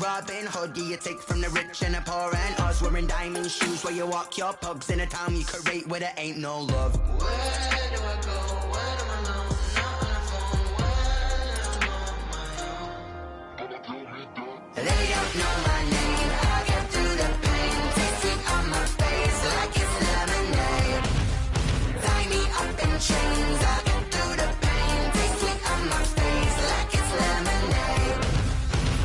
Robin Hood, yeah, you take from the rich and the poor and us. Wearing diamond shoes where you walk your pugs in a town you create where there ain't no love. Where do I go? When I'm alone? Not on the phone. When I'm on my own. They don't know my name. I get through the pain. Taste it on my face like it's lemonade. Tie me up in chains. I get through the pain. Taste it on my face like it's lemonade.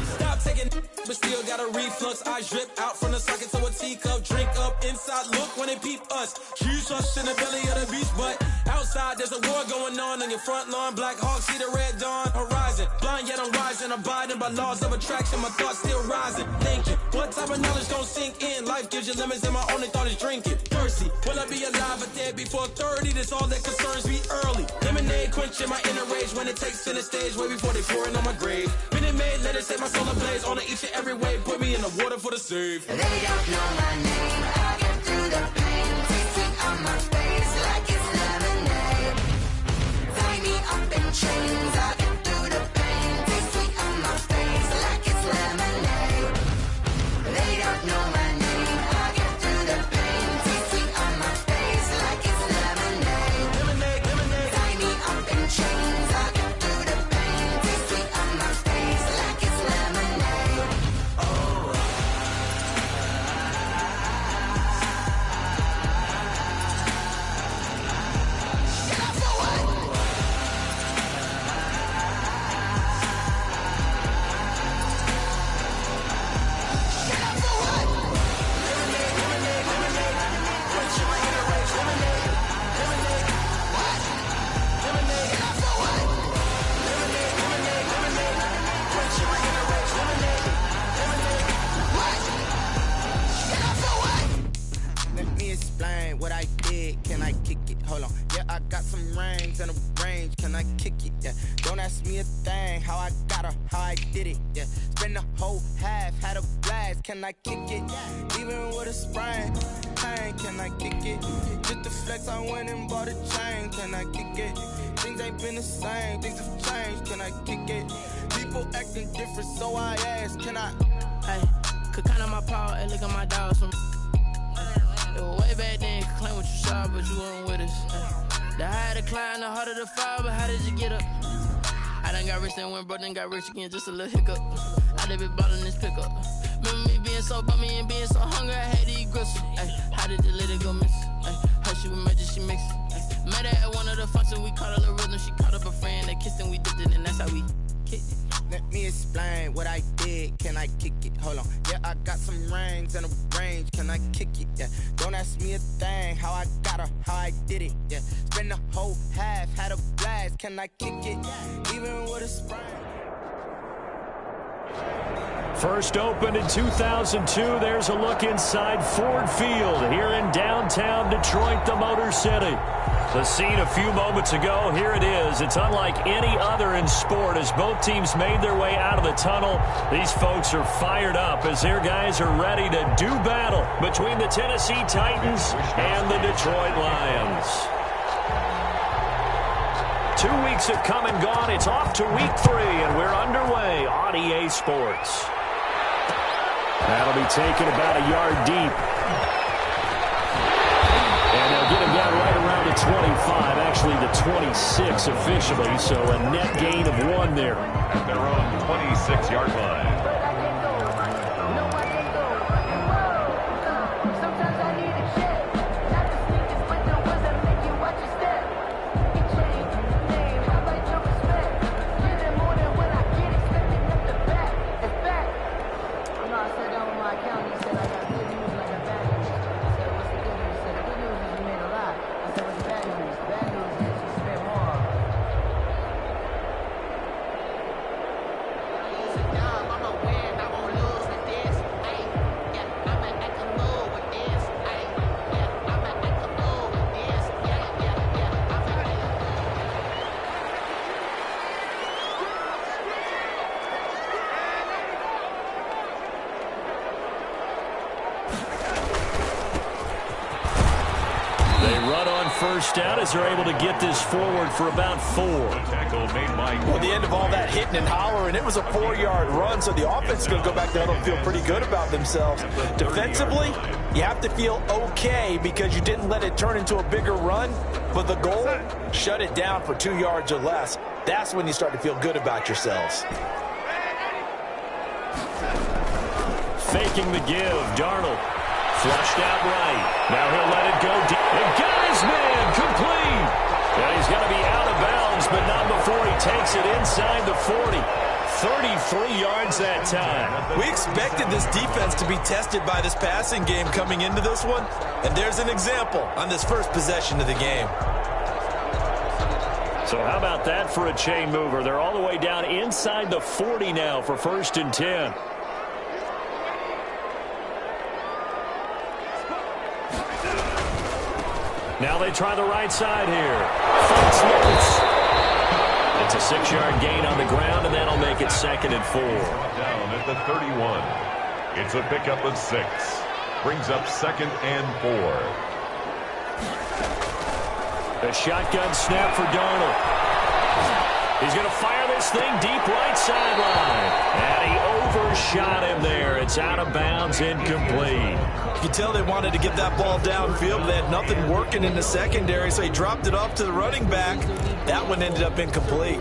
Stop taking, but still got a reflux. I drip out from the socket to a teacup. Drink up inside, look when they peep us. Choose us in the belly of the beast, but outside there's a war going on your front lawn. Black Hawk, see the red dawn horizon. Blind yet I'm rising, abiding by laws of attraction. My thoughts still rising, thinking what type of knowledge gon' sink in? Life gives you limits and my only thought is drinking. Thirsty, will I be alive or dead before 30? That's all that concerns me early. Lemonade quenching my inner rage when it takes to the stage way before they pouring on my grave. Minute Maid, let it set my soul ablaze on each and every way. Put me in the water for the save. They don't know my name. I get through the pain. Taste it on my face like it's lemonade. Tie me up in chains. I get through the pain. Taste it on my face like it's lemonade. They don't know my name. I get through the pain. Taste it on my face like it's lemonade. Lemonade, lemonade. Tie me up in chains. I get through the pain. Taste it on my face like it's lemonade. Let me explain what I did. Can I kick it? Hold on. Yeah, I got some rings and a range. Can I kick it? Yeah. Don't ask me a thing. How I got her, how I did it. Yeah. Spend the whole half, had a blast. Can I kick it? Even with a sprain. Pain, can I kick it? Just to flex, I went and bought a chain. Can I kick it? Things ain't been the same. Things have changed. Can I kick it? People acting different, so I ask. Can I? Hey, could count on my power and look at my dogs from. It was way back then, could claim what you saw, but you weren't with us. The higher the climb, the harder the fall, but how did you get up? I done got rich and went broke, then got rich again, just a little hiccup. I done been ballin' this pickup. Remember me being so bummy and being so hungry, I had to eat gristle. Ay, how did the lady go miss? Ay, her she was magic, she mixed. Met her at one of the functions, we caught a little rhythm, she caught up a friend, they kissed and we dipped it, and that's how we kicked it. Let me explain what I did. Can I kick it? Hold on. Yeah, I got some rings and a range. Can I kick it? Yeah. Don't ask me a thing. How I got her, how I did it. Yeah. Spend the whole half, had a blast. Can I kick it? Even with a sprain. First opened in 2002. There's a look inside Ford Field here in downtown Detroit, the Motor City. The scene a few moments ago, here it is. It's unlike any other in sport as both teams made their way out of the tunnel. These folks are fired up as their guys are ready to do battle between the Tennessee Titans and the Detroit Lions. 2 weeks have come and gone. It's off to week 3, and we're underway on EA Sports. That'll be taken about a yard deep. And they'll get him down right around the 25, actually the 26 officially, so a net gain of 1 there. At their own 26-yard line. first down as they're able to get this forward for about 4. Tackle made by Well, at the end of all that hitting and hollering, it was a 4-yard run, so the offense is going to go back to huddle and feel pretty good about themselves. Defensively, you have to feel okay because you didn't let it turn into a bigger run, but the goal, shut it down for 2 yards or less. That's when you start to feel good about yourselves. Faking the give, Darnold. Flushed out right. Now he'll let it go deep. And got his man complete. And he's going to be out of bounds, but not before he takes it inside the 40. 33 yards that time. We expected this defense to be tested by this passing game coming into this one, and there's an example on this first possession of the game. So how about that for a chain mover? They're all the way down inside the 40 now for 1st and 10. Now they try the right side here. Fights loose. It's a 6-yard gain on the ground, and that'll make it 2nd and 4. down at the 31. It's a pickup of 6. Brings up 2nd and 4. A shotgun snap for Darnold. He's going to fire this thing deep right sideline. And he overshot him there. It's out of bounds, incomplete. You can tell they wanted to get that ball downfield, but they had nothing working in the secondary, so he dropped it off to the running back. That one ended up incomplete.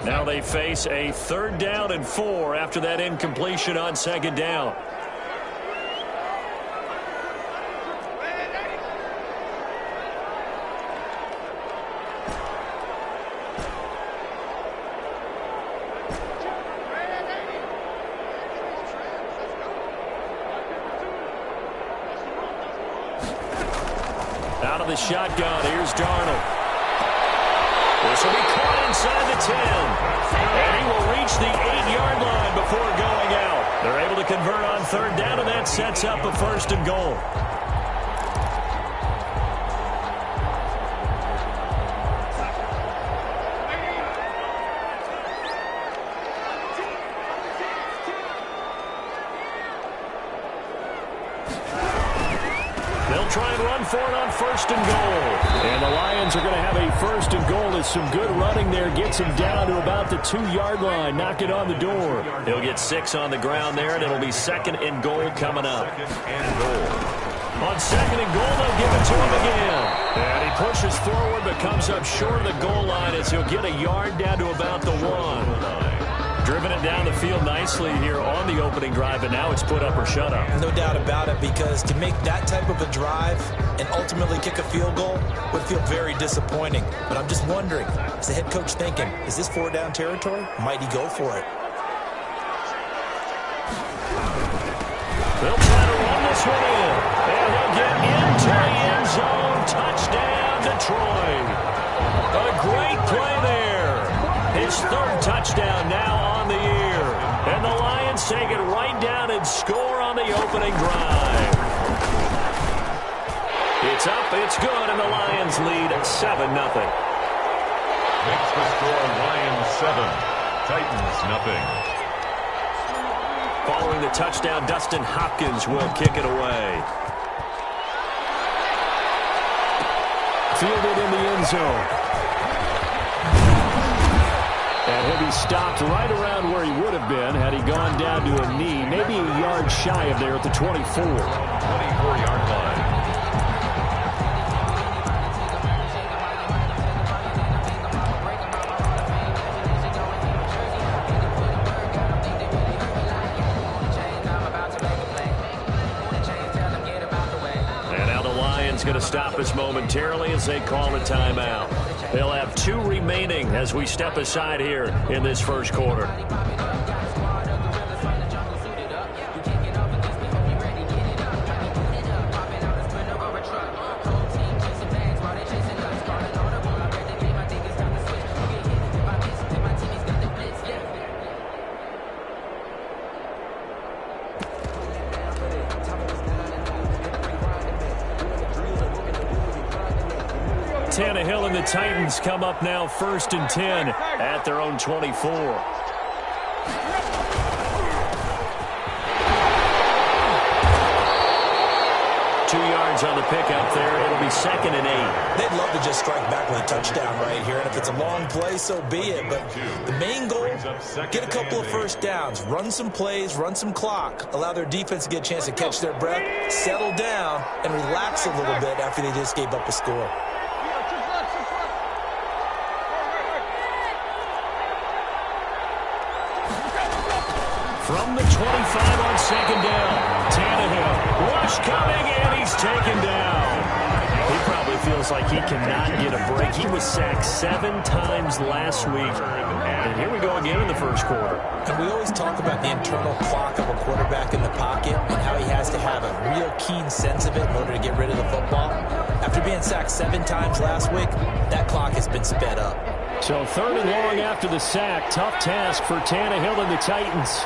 Now they face a 3rd down and 4 after that incompletion on 2nd down. Out of the shotgun, here's Darnold. This will be caught inside the 10. And he will reach the 8-yard line before going out. They're able to convert on 3rd down, and that sets up a 1st and goal. They'll try and run for it on 1st and goal. And the Lions are going to have a 1st and goal as some good running there gets him down to about the 2-yard line. Knock it on the door. He'll get 6 on the ground there, and it'll be 2nd and goal coming up. On 2nd and goal, they'll give it to him again. And he pushes forward but comes up short of the goal line as he'll get a yard down to about the 1. Driven it down the field nicely here on the opening drive, and now it's put up or shut up. No doubt about it, because to make that type of a drive and ultimately kick a field goal would feel very disappointing. But I'm just wondering, is the head coach thinking, is this 4-down territory? Might he go for it? They'll try to run this one in, and he'll get into the end zone. Touchdown, Detroit. A great play there. His 3rd touchdown now on the year. And the Lions take it right down and score on the opening drive. It's up, it's good, and the Lions lead 7-0. Makes the score Lions 7, Titans nothing. Following the touchdown, Dustin Hopkins will kick it away. Fielded in the end zone. And he'll be stopped right around where he would have been had he gone down to a knee, maybe a yard shy of there at the 24. 24-yard line. And now the Lions going to stop us momentarily as they call a timeout. They'll have 2 remaining as we step aside here in this first quarter. Tannehill and the Titans come up now 1st and 10 at their own 24. 2 yards on the pickup there. It'll be 2nd and 8. They'd love to just strike back with a touchdown right here, and if it's a long play, so be it. But the main goal, get a couple of first downs, run some plays, run some clock, allow their defense to get a chance to catch their breath, settle down, and relax a little bit after they just gave up a score. From the 25 on 2nd down, Tannehill, rush coming, and he's taken down. He probably feels like he cannot get a break. He was sacked 7 times last week, and here we go again in the first quarter. And we always talk about the internal clock of a quarterback in the pocket and how he has to have a real keen sense of it in order to get rid of the football. After being sacked 7 times last week, that clock has been sped up. So 3rd and long after the sack. Tough task for Tannehill and the Titans.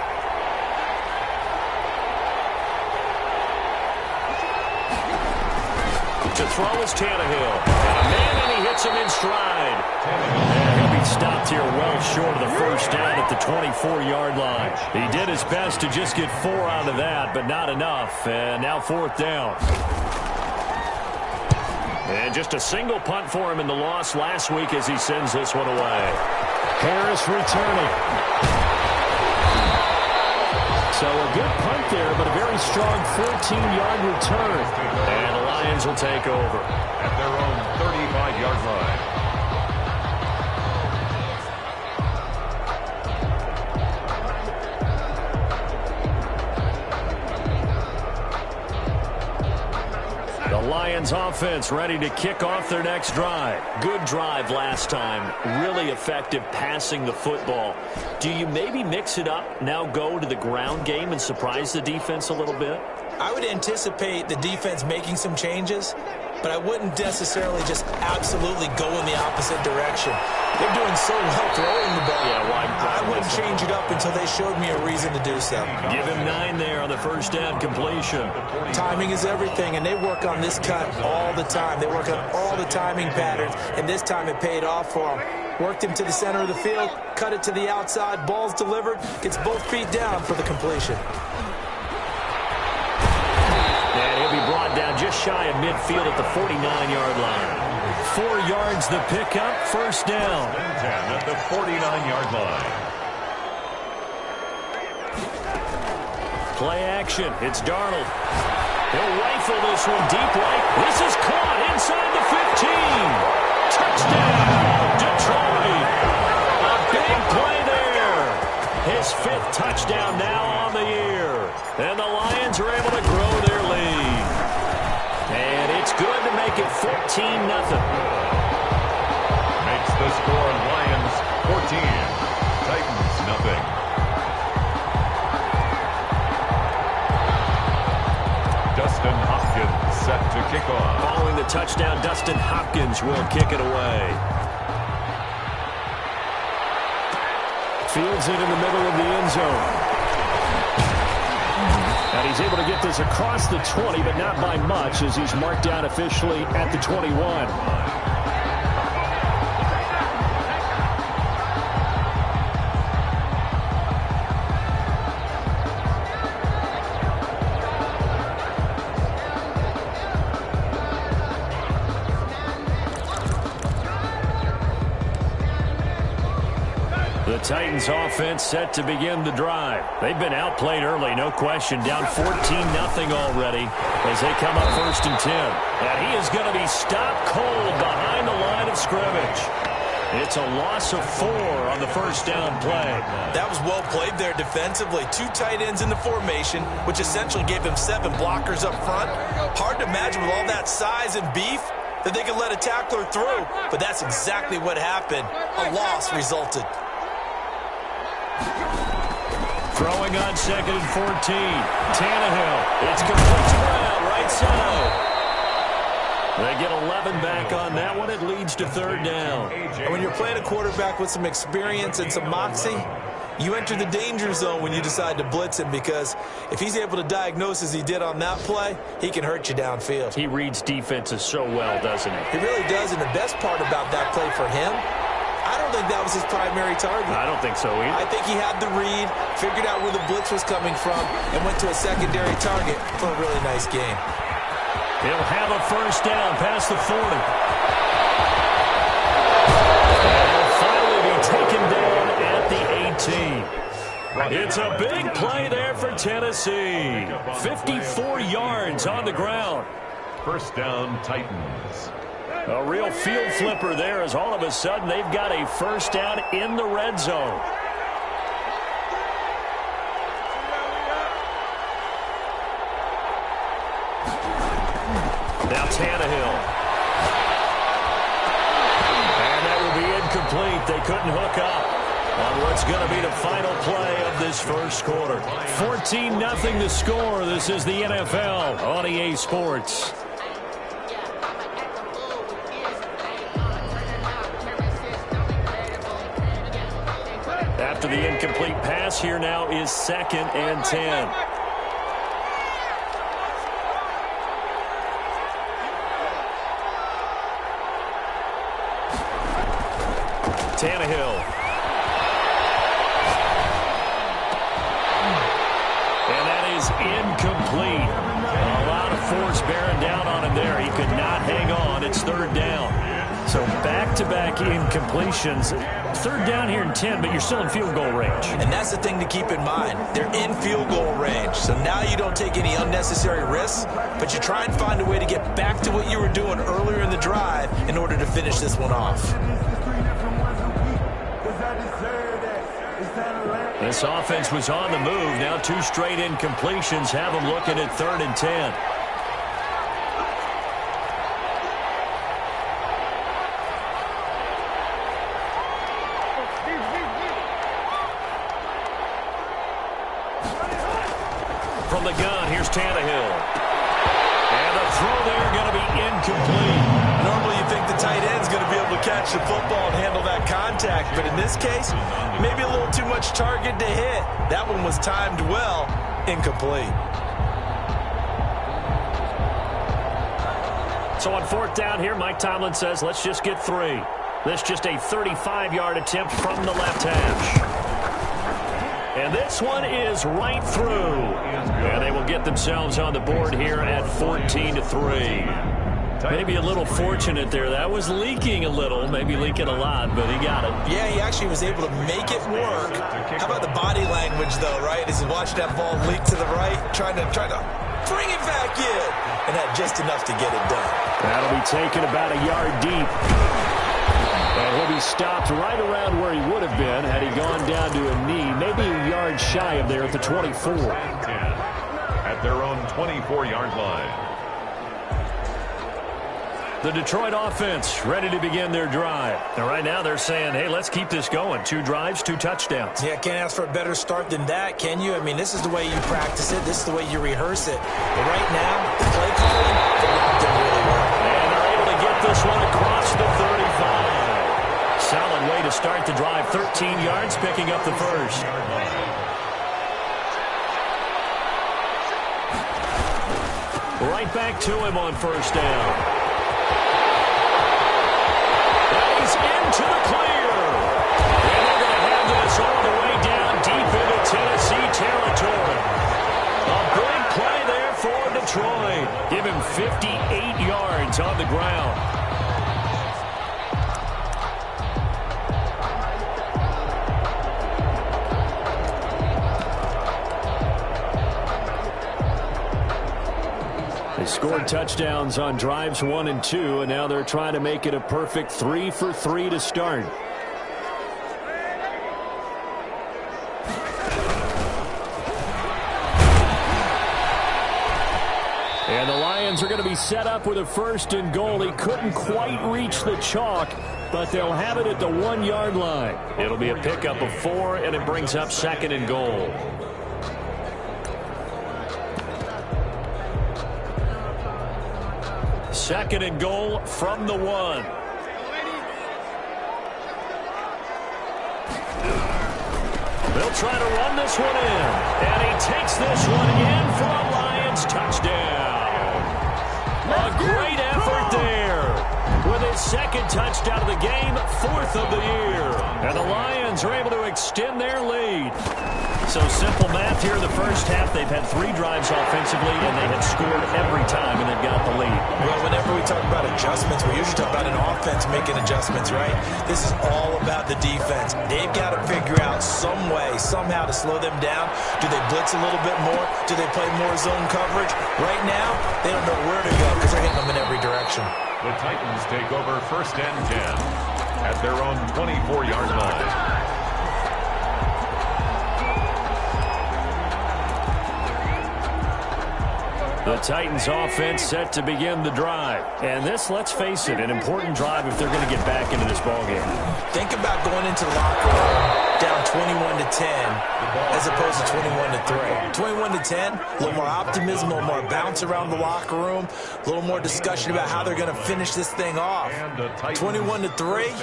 To throw is Tannehill. And a man, and he hits him in stride. And he'll be stopped here well short of the first down at the 24-yard line. He did his best to just get 4 out of that, but not enough. And now 4th down. And just a single punt for him in the loss last week as he sends this one away. Harris returning. So a good punt there, but a very strong 14-yard return. And the Lions will take over at their own 35-yard line. The Lions offense ready to kick off their next drive. Good drive last time. Really effective passing the football. Do you maybe mix it up, now go to the ground game and surprise the defense a little bit? I would anticipate the defense making some changes, but I wouldn't necessarily just absolutely go in the opposite direction. They're doing so well throwing the ball. Yeah, I wouldn't change it up until they showed me a reason to do so. Give him 9 there on the first down completion. Timing is everything, and they work on this cut all the time. They work on all the timing patterns, and this time it paid off for them. Worked him to the center of the field, cut it to the outside, ball's delivered, gets both feet down for the completion. And he'll be brought down just shy of midfield at the 49-yard line. 4 yards the pickup, first down. 10 at the 49-yard line. Play action, it's Darnold. He'll rifle this one deep right. This is caught inside the 15. Touchdown, Detroit. A big play there. His 5th touchdown now on the year. And the Lions are able to grow their lead. And it's good to make it 14-0. Makes the score Lions 14, Titans nothing. Dustin Hopkins set to kick off. Following the touchdown, Dustin Hopkins will kick it away. Fields it in the middle of the end zone. And he's able to get this across the 20, but not by much, as he's marked down officially at the 21. The Titans offense set to begin the drive. They've been outplayed early, no question. Down 14-0 already as they come up 1st and 10. And he is going to be stopped cold behind the line of scrimmage. It's a loss of 4 on the first down play. That was well played there defensively. 2 tight ends in the formation, which essentially gave them 7 blockers up front. Hard to imagine with all that size and beef that they could let a tackler through. But that's exactly what happened. A loss resulted. Throwing on 2nd and 14. Tannehill. It's complete to Brown, right side. They get 11 back on that one. It leads to 3rd down. And when you're playing a quarterback with some experience and some moxie, you enter the danger zone when you decide to blitz him, because if he's able to diagnose as he did on that play, he can hurt you downfield. He reads defenses so well, doesn't he? He really does, and the best part about that play for him, I don't think that was his primary target. I don't think so either. I think he had the read, figured out where the blitz was coming from, and went to a secondary target for a really nice game. He'll have a first down past the 40. And he'll finally be taken down at the 18. It's a big play there for Tennessee. 54 yards on the ground. First down, Titans. A real field flipper there, as all of a sudden they've got a first down in the red zone. Now Tannehill. And that will be incomplete. They couldn't hook up on what's going to be the final play of this first quarter. 14-0 the score. This is the NFL on EA Sports. After the incomplete pass, here now is 2nd and 10. Tannehill. And that is incomplete. A lot of force bearing down on him there. He could not hang on. It's 3rd down. So back-to-back incompletions. 3rd down here in 10, but you're still in field goal range. And that's the thing to keep in mind. They're in field goal range. So now you don't take any unnecessary risks, but you try and find a way to get back to what you were doing earlier in the drive in order to finish this one off. This offense was on the move. Now 2 straight incompletions have them looking at 3rd and 10. From the gun, here's Tannehill. And the throw there going to be incomplete. Normally you think the tight end's going to be able to catch the football and handle that contact, but in this case, maybe a little too much target to hit. That one was timed well, incomplete. So on 4th down here, Mike Tomlin says, let's just get 3. This just a 35-yard attempt from the left hash. And this one is right through. And they will get themselves on the board here at 14-3. Maybe a little fortunate there. That was leaking a little, maybe leaking a lot, but he got it. Yeah, he actually was able to make it work. How about the body language, though, right? As he watched that ball leak to the right, trying to bring it back in, and had just enough to get it done. That'll be taken about a yard deep. And he'll be stopped right around where he would have been had he gone down to a knee, maybe a yard shy of there at the 24. At their own 24-yard line. The Detroit offense ready to begin their drive. And right now they're saying, hey, let's keep this going. 2 drives, 2 touchdowns. Yeah, can't ask for a better start than that, can you? I mean, this is the way you practice it. This is the way you rehearse it. But right now, the play calling, they're locked in really well. And they're able to get this one across the 35. Solid way to start the drive. 13 yards, picking up the first. Right back to him on 1st down. Into the clear. And they're going to have this all the way down deep into Tennessee territory. A big play there for Detroit. Give him 58 yards on the ground. They scored touchdowns on drives 1 and 2, and now they're trying to make it a perfect 3 for 3 to start. And the Lions are going to be set up with a 1st and goal. He couldn't quite reach the chalk, but they'll have it at the 1-yard line. It'll be a pickup of 4, and it brings up 2nd and goal. Second and goal from the 1. They'll try to run this one in. And he takes this one in for a Lions touchdown. A great effort there. With his second touchdown of the game, 4th of the year. And the Lions are able to extend their lead. So simple math here in the first half. They've had 3 drives offensively, and they have scored every time, and they've got the lead. Well, whenever we talk about adjustments, we usually talk about an offense making adjustments, right? This is all about the defense. They've got to figure out some way, somehow to slow them down. Do they blitz a little bit more? Do they play more zone coverage? Right now, they don't know where to go because they're hitting them in every direction. The Titans take over 1st and 10 at their own 24-yard line. The Titans offense set to begin the drive. And this, let's face it, an important drive if they're going to get back into this ballgame. Think about going into the locker room down 21-10 as opposed to 21-3. 21-10, a little more optimism, a little more bounce around the locker room, a little more discussion about how they're going to finish this thing off. 21-3,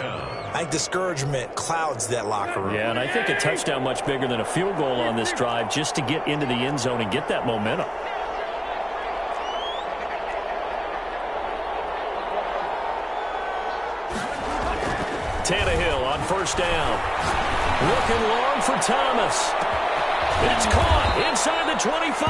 I think discouragement clouds that locker room. Yeah, and I think a touchdown much bigger than a field goal on this drive just to get into the end zone and get that momentum. Tannehill on 1st down. Looking long for Thomas. It's caught inside the 25.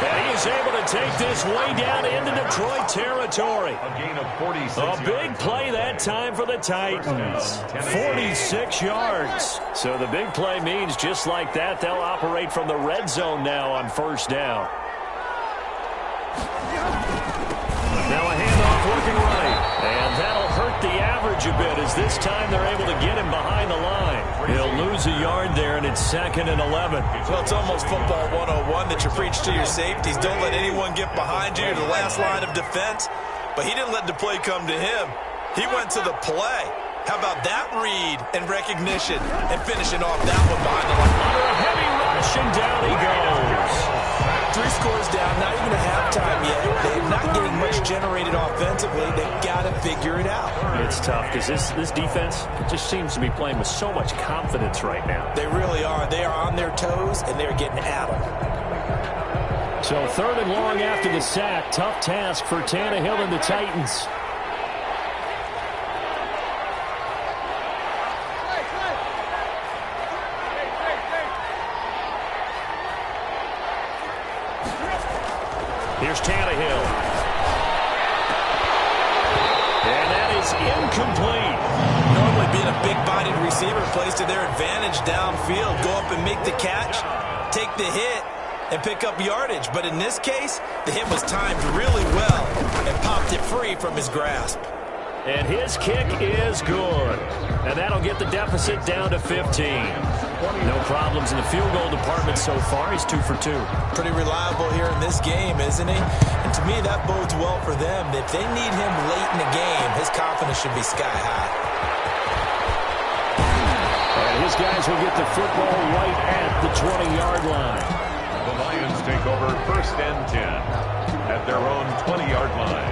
And he is able to take this way down into Detroit territory. A gain of 46 A big play that time for the Titans. 46 yards. So the big play means just like that, they'll operate from the red zone now on 1st down. Now a handoff looking right. And that'll hurt the average a bit as this time they're able to get him behind the line. He'll lose a yard there, and it's 2nd and 11. Well, it's almost football 101 that you preach to your safeties. Don't let anyone get behind you to the last line of defense. But he didn't let the play come to him. He went to the play. How about that read and recognition and finishing off that one behind the line? Under a heavy rush, and down he goes. 3 scores down, not even a halftime yet. They're not getting much generated offensively. They've got to figure it out. It's tough because this defense just seems to be playing with so much confidence right now. They really are. They are on their toes, and they're getting at them. So 3rd and long after the sack. Tough task for Tannehill and the Titans. Here's Tannehill. And that is incomplete. Normally being a big-bodied receiver plays to their advantage downfield. Go up and make the catch, take the hit, and pick up yardage. But in this case, the hit was timed really well and popped it free from his grasp. And his kick is good. And that'll get the deficit down to 15. No problems in the field goal department so far. He's 2 for 2. Pretty reliable here in this game, isn't he? And to me, that bodes well for them. If they need him late in the game, his confidence should be sky high. And his guys will get the football right at the 20-yard line. The Lions take over 1st and 10 at their own 20-yard line.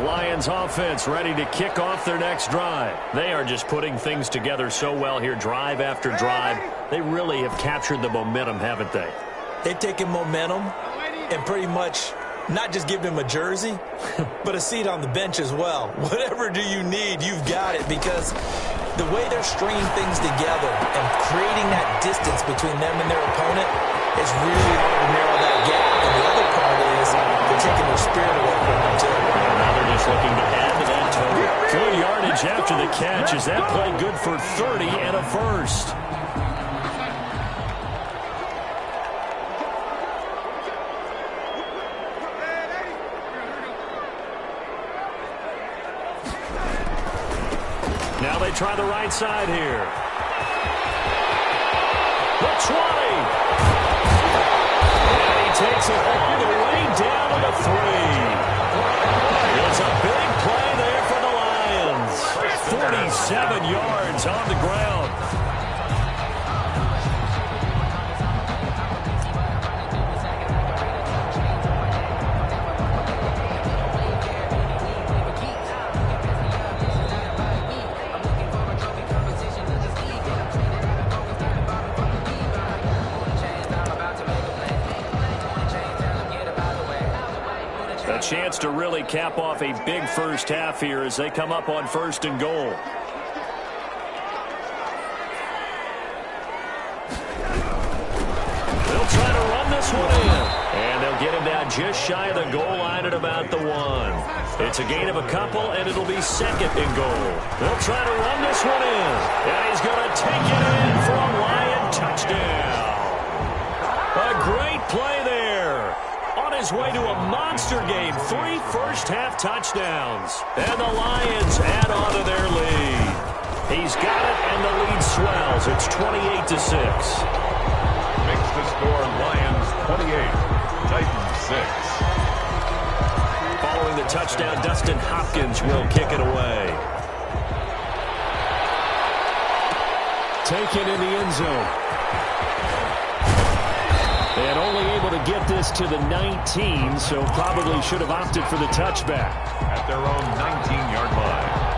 Lions offense ready to kick off their next drive. They are just putting things together so well here, drive after drive. They really have captured the momentum, haven't they? They've taken momentum and pretty much not just given him a jersey, but a seat on the bench as well. Whatever do you need, you've got it, because the way they're stringing things together and creating that distance between them and their opponent is really hard to narrow that gap. And the other part is they're taking their spirit away from them, too. Now they're just looking to add to that total. Good yardage after the catch. Is that play good for 30 and a first? Now they try the right side here. The 20. And he takes it all the way down to the 3. It's a big play there for the Lions. 47 yards on the ground. A chance to really cap off a big first half here as they come up on 1st and goal. They'll try to run this one in. And they'll get him down just shy of the goal line at about the 1. It's a gain of a couple, and it'll be 2nd and goal. They'll try to run this one in. And he's going to take it in for a Lion touchdown. A great play there. On his way to a monster game, 3 first-half touchdowns. And the Lions add on to their lead. He's got it, and the lead swells. It's 28-6. Makes the score Lions 28, Titans 6. Following the touchdown, Dustin Hopkins will kick it away. Taken in the end zone. And only able to get this to the 19, so probably should have opted for the touchback. At their own 19-yard line.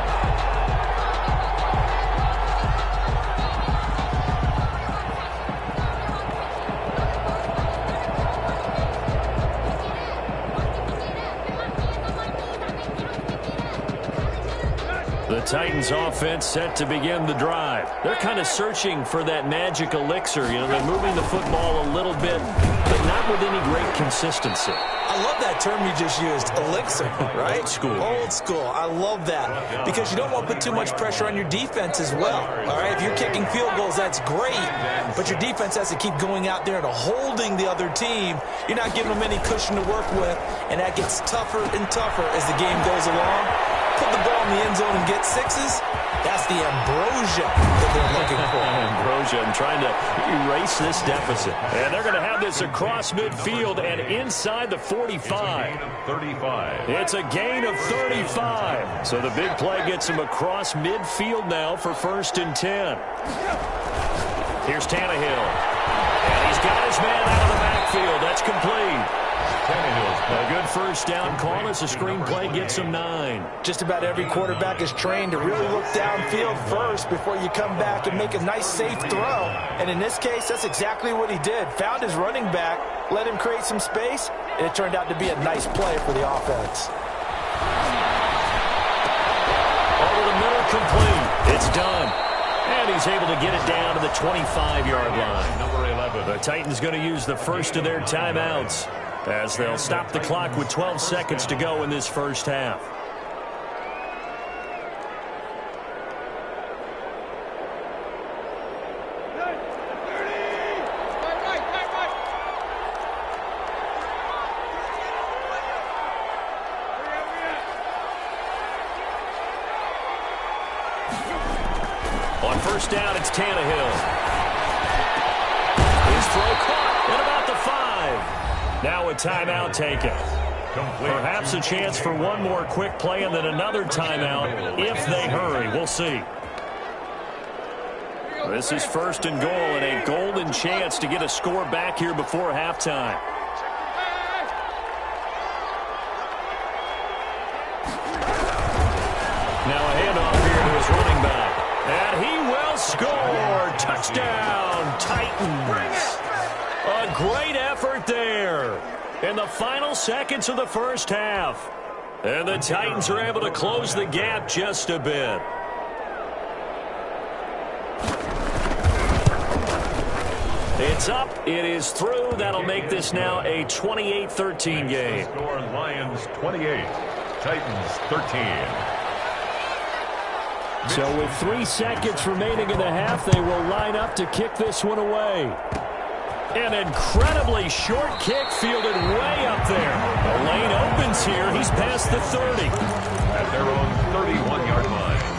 The Titans offense set to begin the drive. They're kind of searching for that magic elixir. You know, they're moving the football a little bit, but not with any great consistency. I love that term you just used, elixir, right? Old school. Old school. I love that because you don't want to put too much pressure on your defense as well. All right, if you're kicking field goals, that's great, but your defense has to keep going out there and holding the other team. You're not giving them any cushion to work with, and that gets tougher and tougher as the game goes along. Put the ball in the end zone and get 6s. That's the ambrosia that they're looking for. Ambrosia and trying to erase this deficit. And they're going to have this across midfield and inside the 45. 35. It's a gain of 35. So the big play gets him across midfield now for 1st and 10. Here's Tannehill. And he's got his man out of the backfield. That's complete. A good first down call as the screenplay gets him 9. Just about every quarterback is trained to really look downfield first before you come back and make a nice, safe throw. And in this case, that's exactly what he did. Found his running back, let him create some space, and it turned out to be a nice play for the offense. Over the middle, complete. It's done. And he's able to get it down to the 25-yard line. Number 11. The Titans going to use the first of their timeouts as they'll stop the clock with 12 seconds to go in this first half. On first down, it's Tannehill. His throw caught at about the 5. Now a timeout taken. Perhaps a chance for one more quick play and then another timeout if they hurry. We'll see. This is 1st and goal and a golden chance to get a score back here before halftime. Now a handoff here to his running back. And he will score. Touchdown, Titans. A great effort there in the final seconds of the first half. And the Titans are able to close the gap just a bit. It's up. It is through. That'll make this now a 28-13 game. Score Lions 28, Titans 13. So with 3 seconds remaining in the half, they will line up to kick this one away. An incredibly short kick fielded way up there. The lane opens here. He's past the 30. At their own 31-yard line.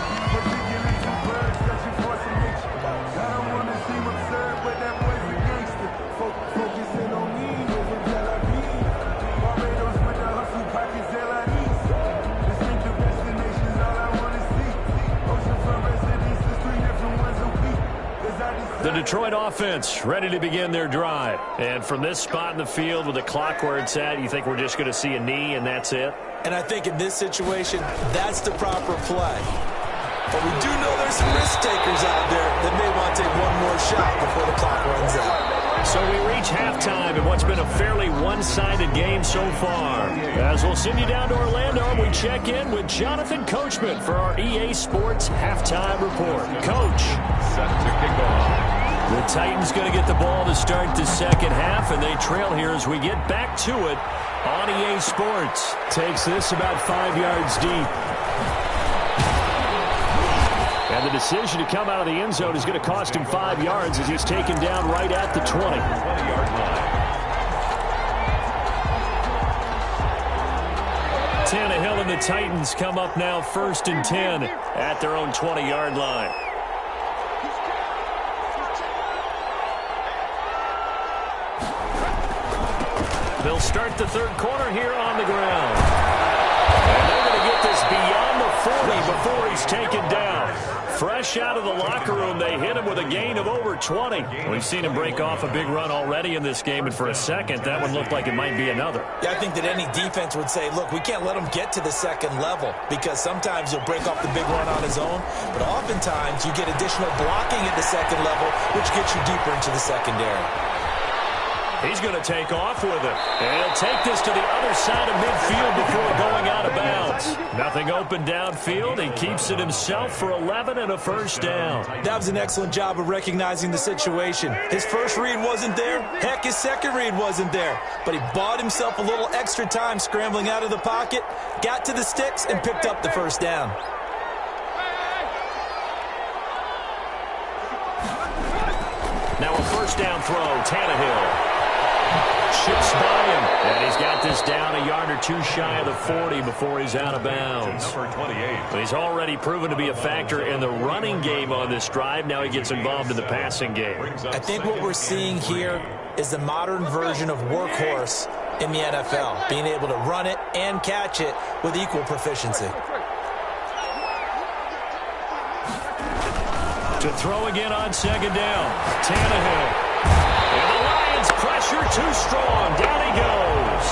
The Detroit offense ready to begin their drive. And from this spot in the field with the clock where it's at, you think we're just going to see a knee and that's it? And I think in this situation, that's the proper play. But we do know there's some risk takers out there that may want to take one more shot before the clock runs out. So we reach halftime in what's been a fairly one-sided game so far. As we'll send you down to Orlando, we check in with Jonathan Coachman for our EA Sports Halftime Report. Coach. Set to kick off. The Titans going to get the ball to start the second half, and they trail here as we get back to it on EA Sports. Takes this about 5 yards deep. And the decision to come out of the end zone is going to cost him 5 yards as he's taken down right at the 20. 20-yard line. Tannehill and the Titans come up now 1st and 10 at their own 20-yard line. They'll start the third quarter here on the ground. And they're going to get this beyond the 40 before he's taken down. Fresh out of the locker room, they hit him with a gain of over 20. We've seen him break off a big run already in this game, and for a second, that one looked like it might be another. Yeah, I think that any defense would say, look, we can't let him get to the second level because sometimes he'll break off the big run on his own, but oftentimes you get additional blocking at the second level, which gets you deeper into the secondary. He's going to take off with it. And he'll take this to the other side of midfield before going out of bounds. Nothing open downfield. He keeps it himself for 11 and a first down. That was an excellent job of recognizing the situation. His first read wasn't there. Heck, his second read wasn't there. But he bought himself a little extra time scrambling out of the pocket, got to the sticks, and picked up the first down. Now a first down throw, Tannehill. Chips by him, and he's got this down a yard or two shy of the 40 before he's out of bounds. Number 28. But he's already proven to be a factor in the running game on this drive. Now he gets involved in the passing game. I think what we're seeing here is the modern version of workhorse in the NFL, being able to run it and catch it with equal proficiency. To throw again on second down, Tannehill. And the Lions pressure too strong. Down he goes.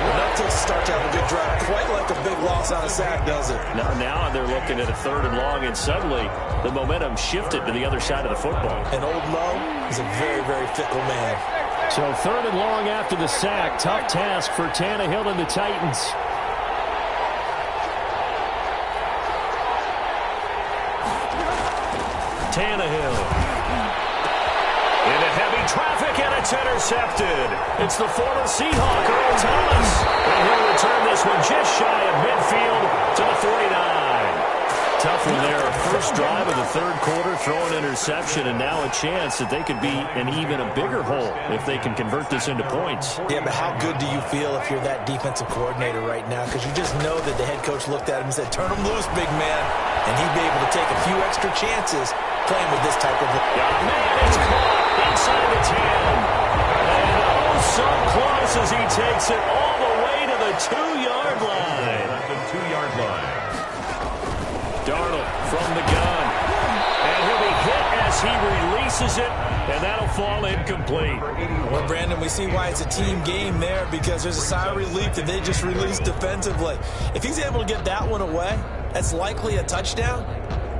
Well, that took start to have a good drive. Quite like a big loss on a sack, does it? Now they're looking at a 3rd and long, and suddenly the momentum shifted to the other side of the football. And Old Mo is a very, very fickle man. So 3rd and long after the sack. Tough task for Tannehill and the Titans. Tannehill. Into heavy traffic, and it's intercepted. It's the former Seahawk, Earl Thomas. And he'll return this one just shy of midfield to the 49. Tough one there. First drive of the third quarter, throw an interception, and now a chance that they could be in even a bigger hole if they can convert this into points. Yeah, but how good do you feel if you're that defensive coordinator right now? Because you just know that the head coach looked at him and said, turn him loose, big man. And he'd be able to take a few extra chances playing with this type of... Yeah, man, it's caught inside the 10. And oh, so close as he takes it all the way to the 2-yard line. At the 2-yard line. Darnold from the gun. And he'll be hit as he releases it, and that'll fall incomplete. Well, Brandon, we see why it's a team game there, because there's a sigh of relief that they just released defensively. If he's able to get that one away, that's likely a touchdown.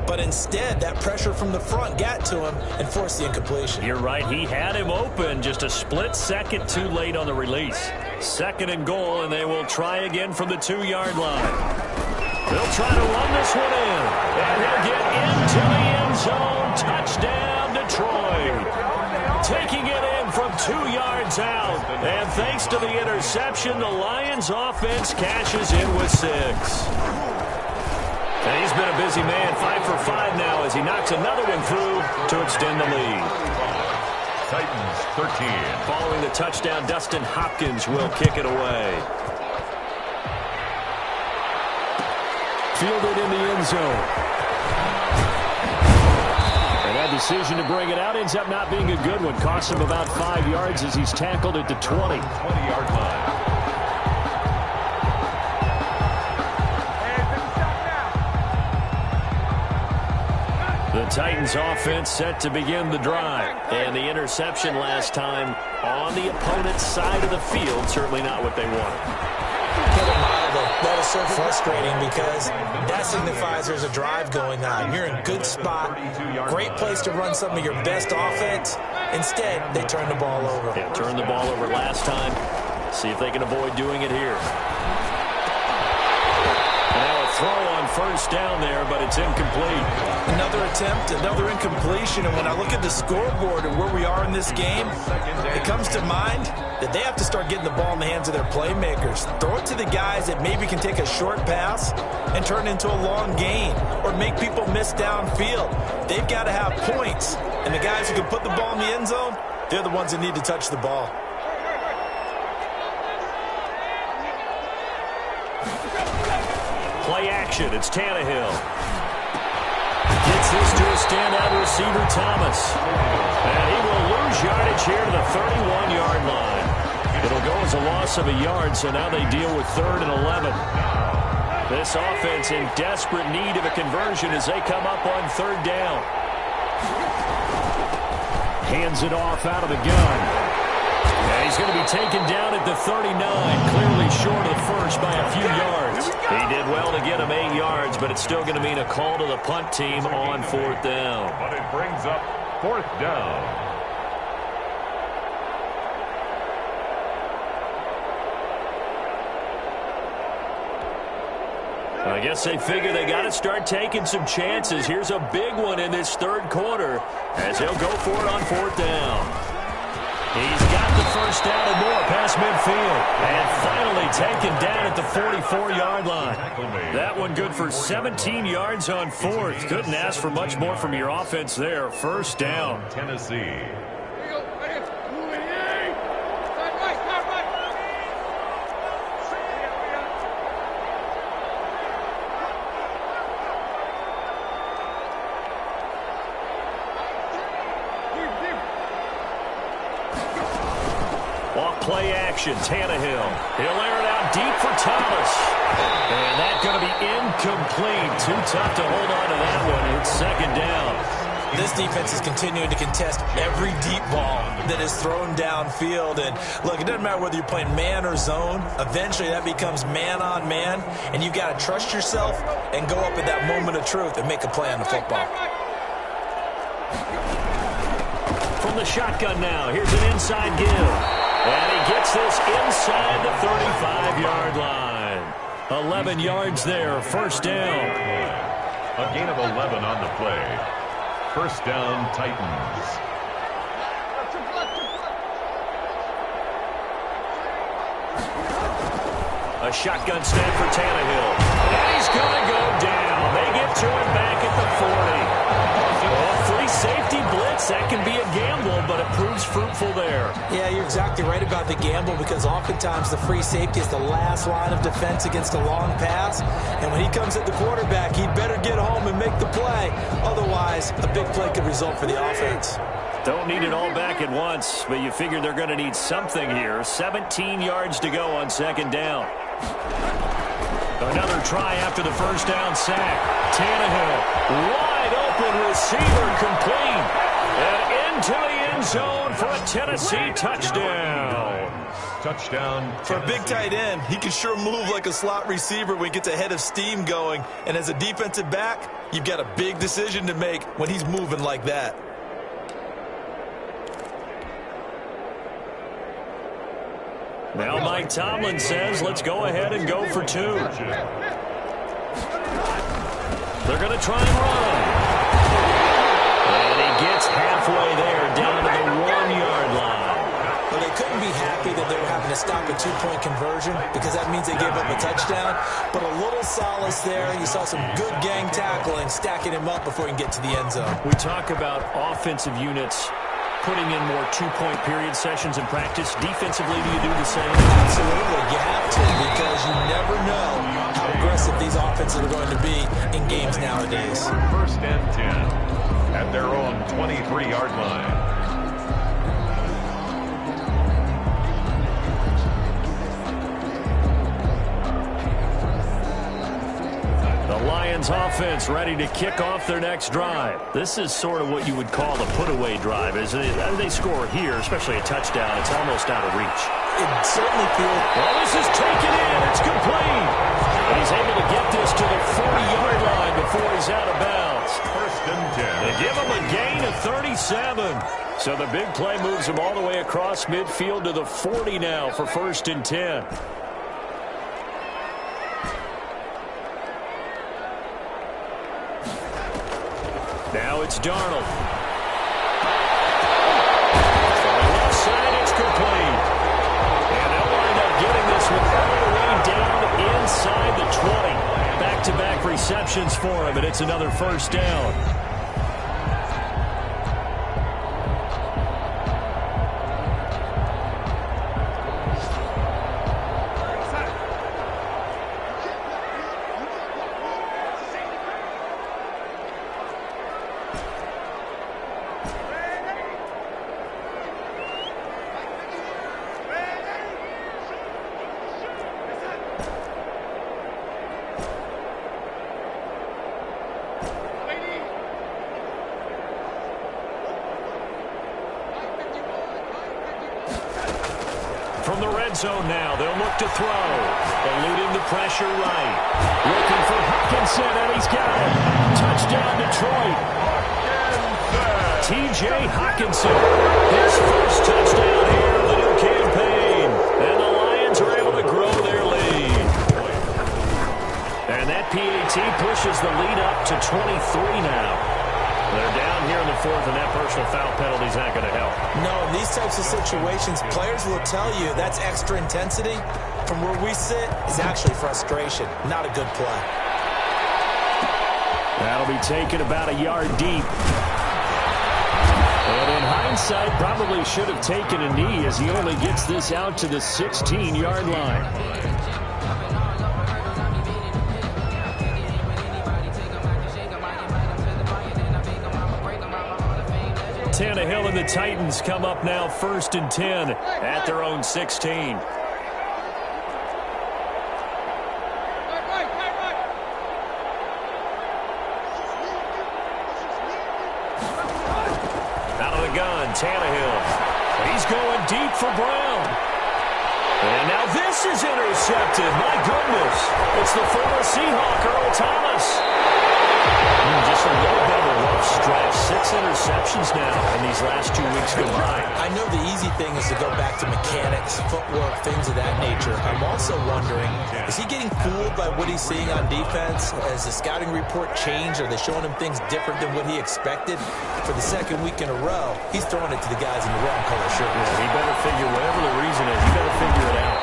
But instead, that pressure from the front got to him and forced the incompletion. You're right. He had him open, just a split second too late on the release. 2nd and goal, and they will try again from the 2-yard line. They'll try to run this one in, and he'll get into the end zone. Touchdown, Detroit. Taking it in from 2 yards out, and thanks to the interception, the Lions offense cashes in with 6. And he's been a busy man, 5 for 5 now as he knocks another one through to extend the lead. Titans 13. Following the touchdown, Dustin Hopkins will kick it away. Fielded in the end zone. And that decision to bring it out ends up not being a good one. Costs him about 5 yards as he's tackled at the 20. 20-yard line. The Titans offense set to begin the drive. And the interception last time on the opponent's side of the field, certainly not what they wanted. That is so frustrating because that signifies there's a drive going on. You're in a good spot, great place to run some of your best offense, Instead, they turn the ball over. Yeah, turned the ball over last time. See if they can avoid doing it here. Now a throw on first down there, but it's incomplete. Another attempt, another incompletion, and when I look at the scoreboard and where we are in this game, it comes to mind that they have to start getting the ball in the hands of their playmakers. Throw it to the guys that maybe can take a short pass and turn it into a long gain or make people miss downfield. They've got to have points, and the guys who can put the ball in the end zone, they're the ones that need to touch the ball. Play action. It's Tannehill. Gets this to a standout receiver, Thomas. And he will lose yardage here to the 31-yard line. It'll go as a loss of a yard, so now they deal with 3rd and 11. This offense in desperate need of a conversion as they come up on 3rd down. Hands it off out of the gun. And he's going to be taken down at the 39, clearly short of the first by a few yards. He did well to get him 8 yards, but it's still going to mean a call to the punt team on 4th down. But it brings up 4th down. I guess they figure they got to start taking some chances. Here's a big one in this 3rd quarter as he'll go for it on 4th down. He's got the first down and more past midfield. And finally taken down at the 44-yard line. That one good for 17 yards on 4th. Couldn't ask for much more from your offense there. First down. Tennessee. Play action, Tannehill. He'll air it out deep for Thomas. And that's going to be incomplete. Too tough to hold on to that one. It's 2nd down. This defense is continuing to contest every deep ball that is thrown downfield. And look, it doesn't matter whether you're playing man or zone. Eventually that becomes man on man. And you've got to trust yourself and go up at that moment of truth and make a play on the football. From the shotgun now, here's an inside give. And he gets this inside the 35-yard line. 11 yards there, first down. A gain of 11 on the play. First down, Titans. A shotgun snap for Tannehill. And he's going to go down. They get to him back at the 40. A free safety blitz, that can be a gamble, but it proves fruitful there. Yeah, you're exactly right about the gamble because oftentimes the free safety is the last line of defense against a long pass. And when he comes at the quarterback, he'd better get home and make the play. Otherwise, a big play could result for the offense. Don't need it all back at once, but you figure they're going to need something here. 17 yards to go on 2nd down. Another try after the first down sack. Tannehill, wide open receiver, complete. And into the end zone for a Tennessee touchdown. Touchdown. For a big tight end, he can sure move like a slot receiver when he gets a head of steam going. And as a defensive back, you've got a big decision to make when he's moving like that. Now Mike Tomlin says, let's go ahead and go for 2. They're going to try and run. And he gets halfway there, down to the 1-yard line. Well, they couldn't be happy that they were having to stop a 2-point conversion because that means they gave up a touchdown. But a little solace there. You saw some good gang tackling, stacking him up before he can get to the end zone. We talk about offensive units putting in more 2-point period sessions in practice. Defensively, do you do the same? Absolutely. You have to because you never know how aggressive these offenses are going to be in games nowadays. First and 10 at their own 23-yard line. Lions offense ready to kick off their next drive. This is sort of what you would call a put-away drive. As they score here, especially a touchdown, it's almost out of reach. It certainly feels... Well, this is taken in. It's complete. And he's able to get this to the 40-yard line before he's out of bounds. First and 10. They give him a gain of 37. So the big play moves him all the way across midfield to the 40 now for first and 10. Now it's Darnold. On the left side, it's complete. And they'll wind up getting this one all the way down inside the 20. Back-to-back receptions for him, and it's another first down. From the red zone now, they'll look to throw. Eluding the pressure right. Looking for Hockenson, and he's got it. Touchdown, Detroit. T.J. Hockenson, his first touchdown here of the new campaign. And the Lions are able to grow their lead. And that PAT pushes the lead up to 23 now. They're down here in the fourth, and that personal foul penalty is not going to help. No, in these types of situations, players will tell you that's extra intensity. From where we sit, is actually frustration. Not a good play. That'll be taken about a yard deep. And in hindsight, probably should have taken a knee as he only gets this out to the 16-yard line. Tannehill and the Titans come up now first and 10 at their own 16. Out of the gun, Tannehill. He's going deep for Brown. And now this is intercepted. My goodness. It's the former Seahawk, Earl Thomas. Just a little bit of a rough stretch. 6 interceptions now in these last 2 weeks combined. I know the easy thing is to go back to mechanics, footwork, things of that nature. I'm also wondering, is he getting fooled by what he's seeing on defense? Has the scouting report changed? Are they showing him things different than what he expected? For the second week in a row, he's throwing it to the guys in the wrong color shirts. Yeah, he better figure, whatever the reason is, he better figure it out.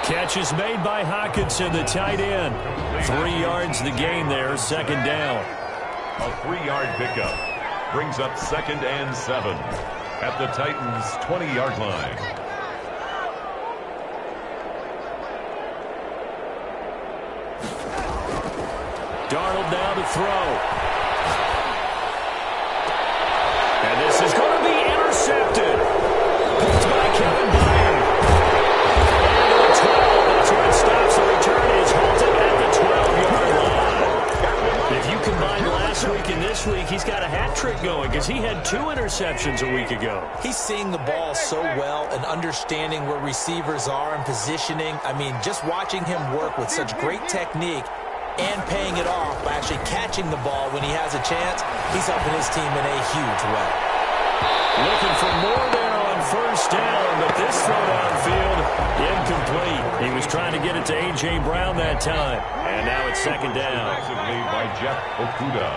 Catch is made by Hockenson, the tight end. 3 yards the gain there, second down. A 3-yard pickup brings up second and 7 at the Titans' 20-yard line. Darnold now to throw. And this is going to be intercepted. Picked by Kevin Byard. And to the 12. That's where it stops. The return is halted at the 12-yard line. If you combine last week and this week, he's got a hat trick going because he had 2 interceptions a week ago. He's seeing the ball so well and understanding where receivers are and positioning. I mean, just watching him work with such great technique and paying it off by actually catching the ball when he has a chance, he's helping his team in a huge way. Looking for more there on first down, but this throw downfield, incomplete. He was trying to get it to A.J. Brown that time. And now it's second down. By Jeff Okuda.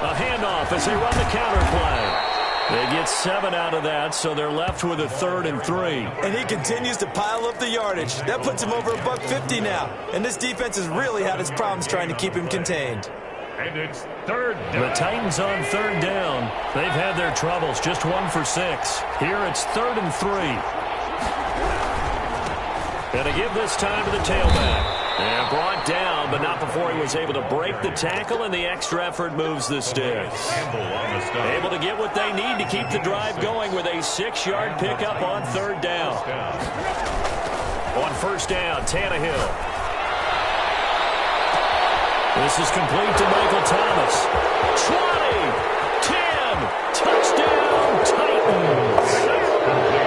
A handoff as they run the counter play. They get 7 out of that, so they're left with a 3rd and 3. And he continues to pile up the yardage. That puts him over $150 now. And this defense has really had its problems trying to keep him contained. And it's 3rd down. The Titans on 3rd down. They've had their troubles, just 1 for 6. Here it's 3rd and 3. Gonna give this time to the tailback. And brought down, but not before he was able to break the tackle, and the extra effort moves the sticks. Able to get what they need to keep the drive going with a 6-yard pickup on 3rd down. On first down, Tannehill. This is complete to Michael Thomas. 20, 10, touchdown, Titans.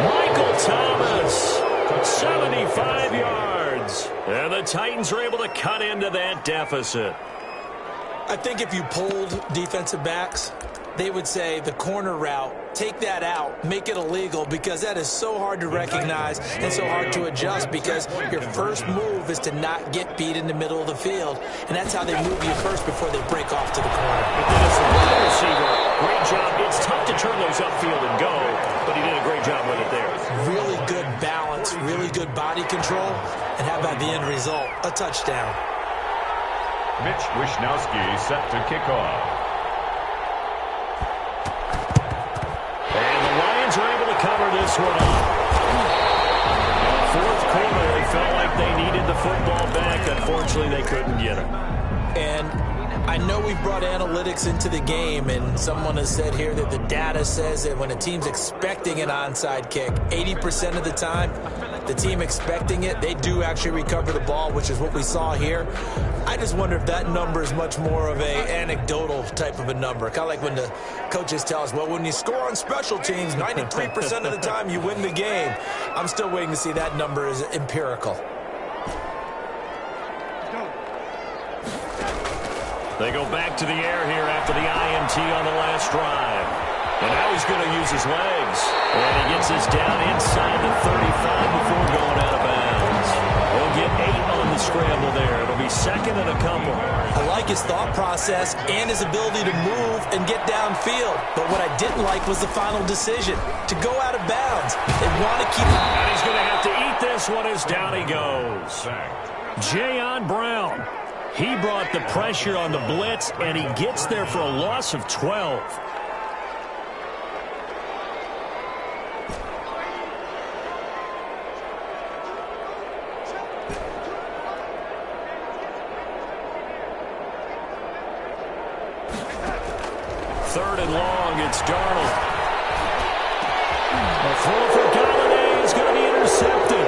Michael Thomas, 75 yards. And the Titans are able to cut into into that deficit. I think if you polled defensive backs, they would say the corner route, take that out, make it illegal, because that is so hard to recognize and so hard to adjust, because your first move is to not get beat in the middle of the field, and that's how they move you first before they break off to the corner. It's the wide receiver. Great job. It's tough to turn those upfield and go, but he did a great job with it there. Really good balance, really good body control, and how about the end result? A touchdown. Mitch Wishnowski set to kick off. Are able to cover this one up. In the fourth quarter, they felt like they needed the football back. Unfortunately, they couldn't get it. And I know we've brought analytics into the game, and someone has said here that the data says that when a team's expecting an onside kick, 80% of the time, the team expecting it, they do actually recover the ball, which is what we saw here. I just wonder if that number is much more of a anecdotal type of a number. Kind of like when the coaches tell us, well, when you score on special teams, 93% of the time you win the game. I'm still waiting to see that number is empirical. They go back to the air here after the INT on the last drive. And now he's going to use his legs. And he gets us down inside the 35 before going out of bounds. He'll get 8 on the scramble there. It'll be second and a couple. I like his thought process and his ability to move and get downfield. But what I didn't like was the final decision, to go out of bounds. They want to keep him. And he's going to have to eat this one as down he goes. Jayon Brown. He brought the pressure on the blitz, and he gets there for a loss of 12. Third and long, it's Darnold. A throw for Galladay is going to be intercepted.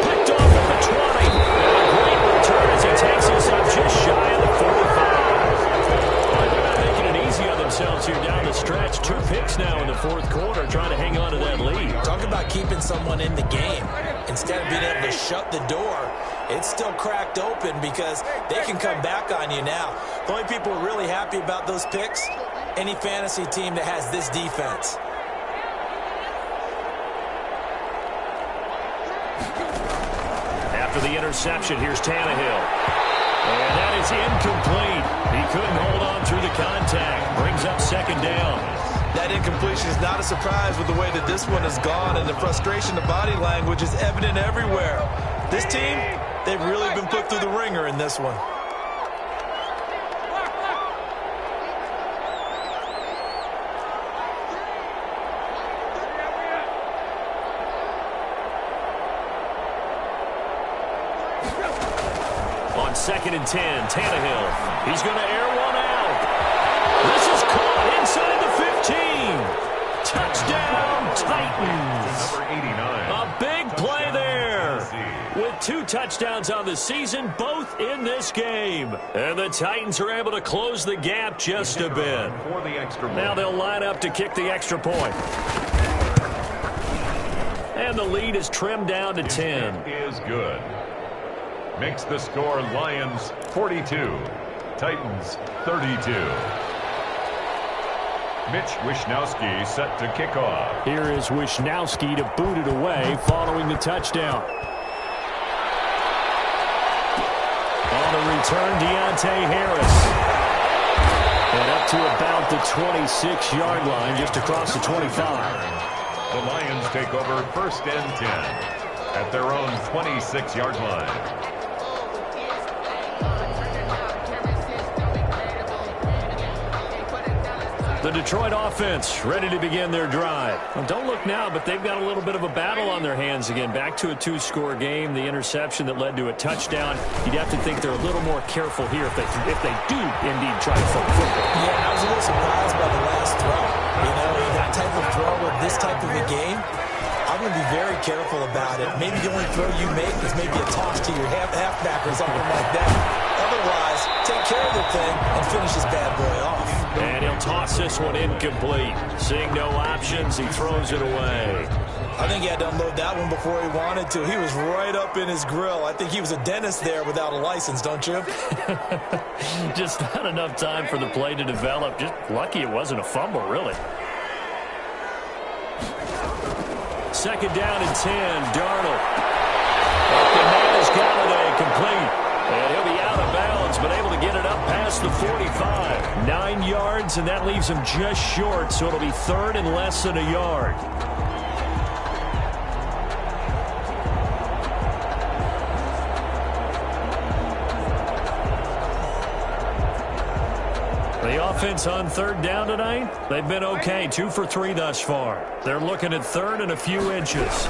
Picked off at the 20. And a great return as he takes us up just shy of the 45. They're not making it easy on themselves here down the stretch. 2 picks now in the fourth quarter, trying to hang on to that lead. Talk about keeping someone in the game. Instead of being able to shut the door, it's still cracked open because they can come back on you now. The only people who are really happy about those picks, any fantasy team that has this defense. After the interception, here's Tannehill. And that is incomplete. He couldn't hold on through the contact. Brings up second down. That incompletion is not a surprise with the way that this one has gone, and the frustration, the body language is evident everywhere. This team, they've really been put through the ringer in this one. On 2nd and 10, Tannehill. He's going to air one out. This is caught inside the 15. Touchdown, Titans. Number 89. A big play there. With 2 touchdowns on the season, both in this game. And the Titans are able to close the gap just a bit. For the extra point. Now they'll line up to kick the extra point. And the lead is trimmed down to 10. Is good. Makes the score Lions 42, Titans 32. Mitch Wishnowski set to kick off. Here is Wishnowski to boot it away following the touchdown. On the return, Deontay Harris. And up to about the 26-yard line, just across the 25. The Lions take over 1st and 10 at their own 26-yard line. The Detroit offense ready to begin their drive. Well, don't look now, but they've got a little bit of a battle on their hands again. Back to a 2-score game. The interception that led to a touchdown. You'd have to think they're a little more careful here if they do indeed try to flip football. Yeah, I was a little surprised by the last throw. You know, that type of throw with this type of a game, I'm going to be very careful about it. Maybe the only throw you make is maybe a toss to your halfback or something like that. Otherwise, take care of the thing and finish this bad boy off. And he'll He'll toss this one incomplete. Seeing no options, he throws it away. I think he had to unload that one before he wanted to. He was right up in his grill. I think he was a dentist there without a license, don't you? Just not enough time for the play to develop. Just lucky it wasn't a fumble, really. Second down and 10, Darnold. The man is Galladay, complete. And he'll be out of bounds, but able to get it up past the 45. 9 yards, and that leaves him just short, so it'll be third and less than a yard. The offense on third down tonight, they've been okay. 2 for 3 thus far. They're looking at third and a few inches.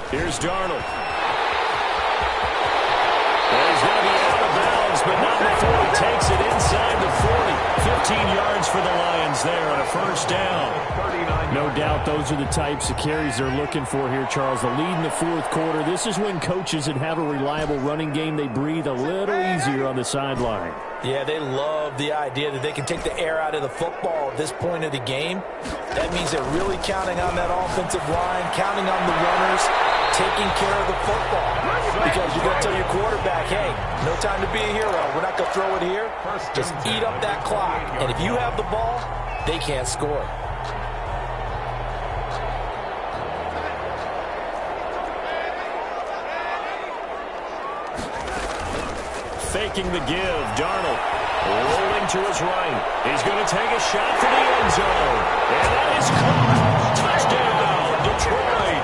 Here's Darnold. And he's going to be out of bounds, but not before he takes it inside the 40. 15 yards for the Lions there on a first down. No doubt those are the types of carries they're looking for here, Charles. The lead in the fourth quarter. This is when coaches that have a reliable running game, they breathe a little easier on the sideline. Yeah, they love the idea that they can take the air out of the football at this point of the game. That means they're really counting on that offensive line, counting on the runners, taking care of the football. Because you're going to tell your quarterback, hey, no time to be a hero. We're not going to throw it here. Just eat up that clock. And if you have the ball, they can't score. Faking the give, Darnold rolling to his right. He's going to take a shot for the end zone. And that is caught. Touchdown, Detroit.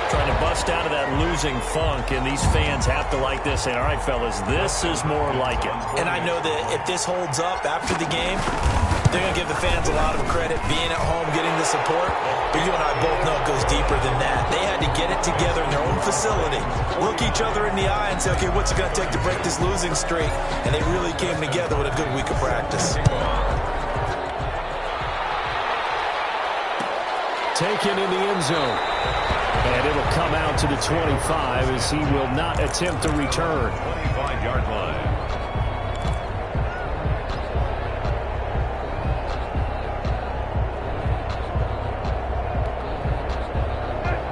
Trying to bust out of that losing funk, and these fans have to like this. And all right, fellas, this is more like it. And I know that if this holds up after the game, they're going to give the fans a lot of credit, being at home, getting the support. But you and I both know it goes deeper than that. They had to get it together in their own facility, look each other in the eye and say, okay, what's it going to take to break this losing streak? And they really came together with a good week of practice. Taken in the end zone. And it'll come out to the 25 as he will not attempt to return. 25-yard line.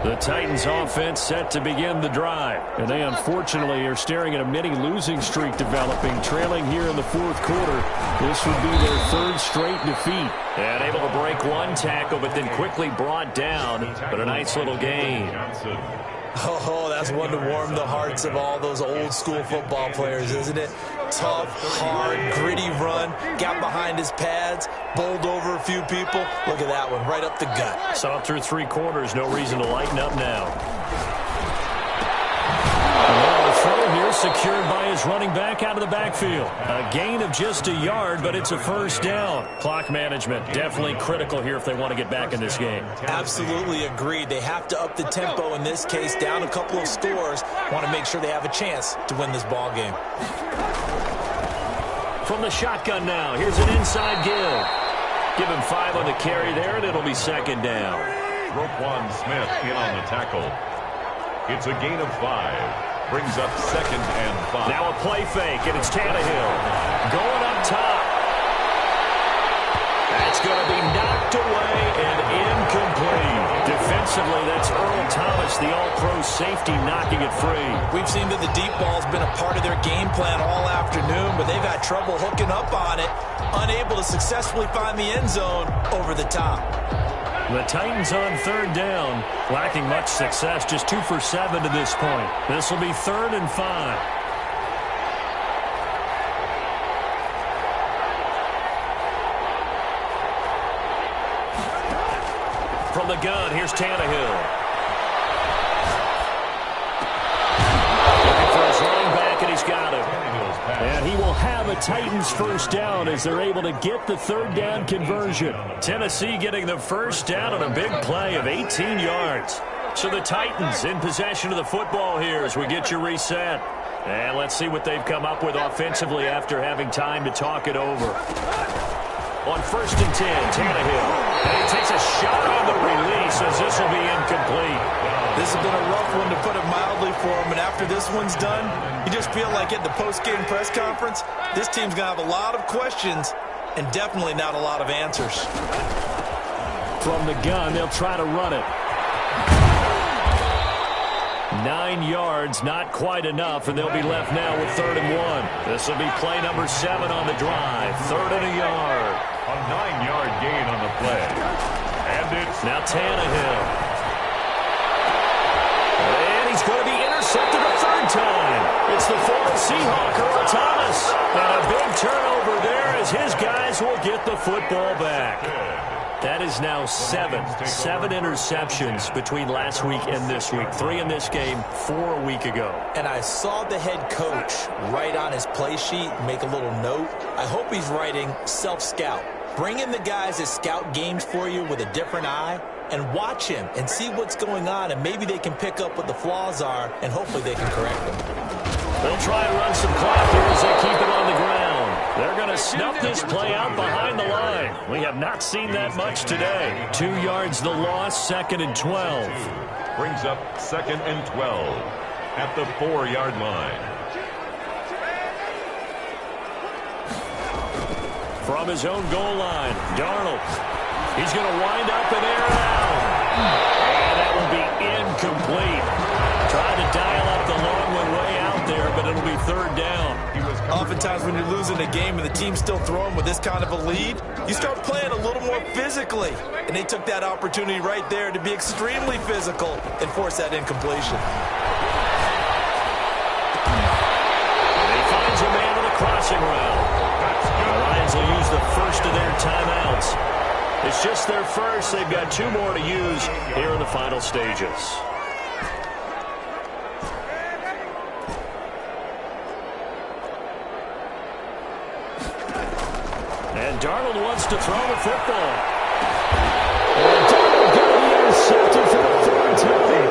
The Titans offense set to begin the drive. And they unfortunately are staring at a mini losing streak developing, trailing here in the fourth quarter. This would be their third straight defeat. And able to break one tackle, but then quickly brought down. But a nice little gain. Oh, that's one to warm the hearts of all those old school football players, isn't it? Tough, hard, gritty run, got behind his pads, bowled over a few people. Look at that one, right up the gut. Saw through 3 quarters, no reason to lighten up now. The throw here secured by his running back out of the backfield. A gain of just a yard, but it's a first down. Clock management definitely critical here if they want to get back in this game. Absolutely agreed. They have to up the tempo in this case, down a couple of scores. Want to make sure they have a chance to win this ball game. From the shotgun now, here's an inside give. Give him 5 on the carry there, and it'll be second down. Roquan Smith in on the tackle. It's a gain of 5. Brings up second and 5. Now a play fake, and it's Tannehill going up top. That's going to be knocked away and incomplete. Defensively, that's Earl Thomas, the all-pro safety, knocking it free. We've seen that the deep ball's been a part of their game plan all afternoon, but they've had trouble hooking up on it, unable to successfully find the end zone over the top. The Titans on third down, lacking much success, just 2 for 7 to this point. This will be 3rd and 5. From the gun, here's Tannehill. Looking for his running back, and he's got him. And he will have a Titans first down as they're able to get the third down conversion. Tennessee getting the first down on a big play of 18 yards. So the Titans in possession of the football here as we get you reset. And let's see what they've come up with offensively after having time to talk it over. On 1st and 10, Tannehill. And he takes a shot on the release as this will be incomplete. This has been a rough one, to put it mildly, for him. And after this one's done, you just feel like at the post-game press conference, this team's going to have a lot of questions and definitely not a lot of answers. From the gun, they'll try to run it. 9 yards, not quite enough, and they'll be left now with 3rd and 1. This will be play number 7 on the drive. 3rd and a yard. A 9-yard gain on the play. And it's now Tannehill. And he's going to be intercepted a 3rd time. It's the former Seahawk, Earl Thomas. And a big turnover there as his guys will get the football back. That is now 7 interceptions between last week and this week. 3 in this game, 4 a week ago. And I saw the head coach write on his play sheet, make a little note. I hope he's writing self-scout. Bring in the guys that scout games for you with a different eye and watch him and see what's going on, and maybe they can pick up what the flaws are, and hopefully they can correct them. They'll try and run some clock here as they keep it on the ground. They're going to snuff this play out behind the line. We have not seen that much today. 2 yards the loss, 2nd and 12. brings up 2nd and 12 at the 4-yard line. From his own goal line, Darnold. He's going to wind up and air it out. And that will be incomplete. Trying to dial up the long one way out there, but it'll be 3rd down. Oftentimes when you're losing a game and the team's still throwing with this kind of a lead, you start playing a little more physically. And they took that opportunity right there to be extremely physical and force that incompletion. And he finds a man on the crossing route. The Lions will use the first of their timeouts. It's just their first. They've got 2 more to use here in the final stages. And Darnold wants to throw the football. And Darnold got the intercepted for the 3rd time.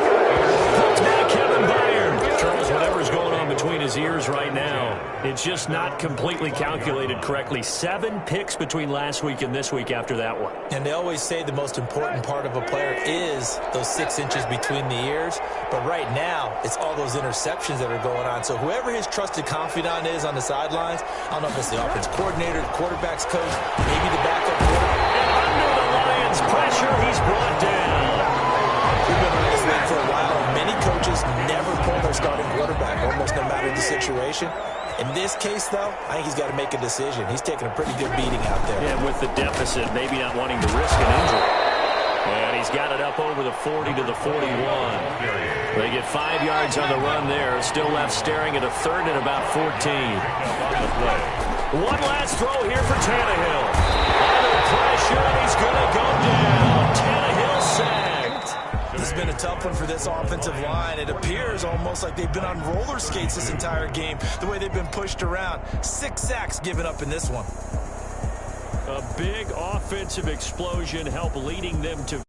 Pulled by Kevin Byard. Charles, whatever's going on between his ears right now, it's just not completely calculated correctly. 7 picks between last week and this week after that one. And they always say the most important part of a player is those 6 inches between the ears. But right now, it's all those interceptions that are going on. So whoever his trusted confidant is on the sidelines, I don't know if it's the offense coordinator, the quarterback's coach, maybe the backup quarterback. And under the Lions' pressure, he's brought down. We've been in this league for a while, and many coaches never pull their starting quarterback, almost no matter the situation. In this case, though, I think he's got to make a decision. He's taking a pretty good beating out there. Yeah, with the deficit, maybe not wanting to risk an injury. And he's got it up over the 40 to the 41. They get 5 yards on the run there. Still left staring at a 3rd and about 14. One last throw here for Tannehill. Under pressure, and he's going to go down. Tannehill sacked. This has been a tough one for this offensive line. It appears almost like they've been on roller skates this entire game, the way they've been pushed around. 6 sacks given up in this one. A big offensive explosion helped leading them to